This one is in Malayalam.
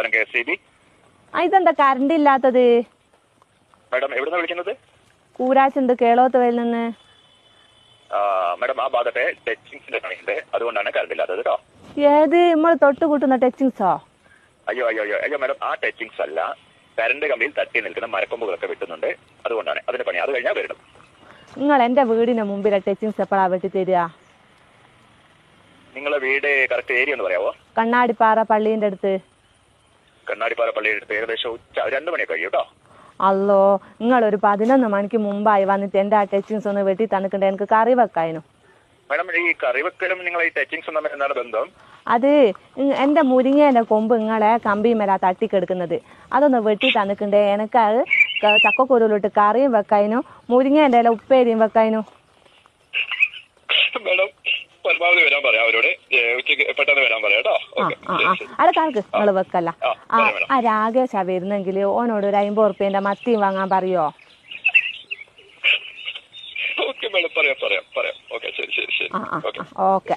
നമസ്കാരം KSEB. ഇതെന്താ കറണ്ട് ഇല്ലാത്തത്? മാഡം എവിടുന്ന വിളിക്കുന്നത്? കൂരാച്ചുണ്ട് കേളോത്തുവയിൽ നിന്ന്. മാഡം ആ ഭാഗത്തെ ടച്ചിങ്സിന്റെ പണിയുണ്ട്, അതുകൊണ്ടാണ് കറണ്ട് ഇല്ലാത്തത് കേട്ടോ. ഏത് നമ്മൾ തൊട്ട് കൂട്ടുന്ന ടച്ചിങ്സോ? അയ്യോ മാഡം, ആ ടച്ചിങ്സ് അല്ല, കറണ്ട് കമ്പിയിൽ തട്ടി നിൽക്കുന്ന മരക്കൊമ്പുകളൊക്കെ വെട്ടുന്നുണ്ട്, അതുകൊണ്ടാണ് അതിന്റെ പണി. അത് കഴിഞ്ഞാൽ വരണം. നിങ്ങൾ എന്റെ വീടിന് മുമ്പിലെ ടച്ചിങ്സ് എപ്പോഴാ വെട്ടി തരിക? നിങ്ങളെ വീട് കറക്റ്റ് ഏരിയ ഒന്ന് പറയാവോ? കണ്ണാടിപ്പാറ പള്ളീന്റെ അടുത്ത്. കണ്ണാടിപ്പാറ പള്ളിയുടെ അടുത്ത് ഏകദേശം 2 മണിയൊക്കെ കഴിയും കേട്ടോ. അല്ലോ, നിങ്ങളൊരു 11 മണിക്ക് മുമ്പായി വന്നിട്ട് എന്റെ ആ ടച്ചിങ്സ് ഒന്ന് വെട്ടി തന്നിട്ടുണ്ട്, എനിക്ക് കറി വെക്കായിരുന്നു. മാഡം ഈ കറി വെക്കലും നിങ്ങൾ ഈ ടച്ചിങ്സും തമ്മിൽ എന്താണ് ബന്ധം? അത് എന്റെ മുരിങ്ങേന്റെ കൊമ്പ് നിങ്ങളെ കമ്പിമേലാ തട്ടിക്കെടുക്കുന്നത്, അതൊന്ന് വെട്ടി തന്നിട്ടുണ്ടേ. എനിക്ക് അത് ചക്കക്കുരുവിലിട്ട് കറിയും വെക്കായിരുന്നു, മുരിങ്ങേന്റെ ഇല ഉപ്പേരിയും വെക്കായിരുന്നു. മാഡം പരമാവധി വരാൻ പറയാം അവരോട്, ഉച്ചയ്ക്ക് പെട്ടെന്ന് വരാൻ പറയാം കേട്ടോ. അത് കണക്ക് നിങ്ങൾ വെക്കല്ല. ആ രാകേഷാ വരുന്നെങ്കിൽ ഓനോട് ഒരു 50 ഉറുപ്പ്യന്റെ മത്തിയും വാങ്ങാൻ പറയോ? ഓക്കെ മാഡം, പറയാം. ഓക്കെ, ശരി. ഓക്കെ.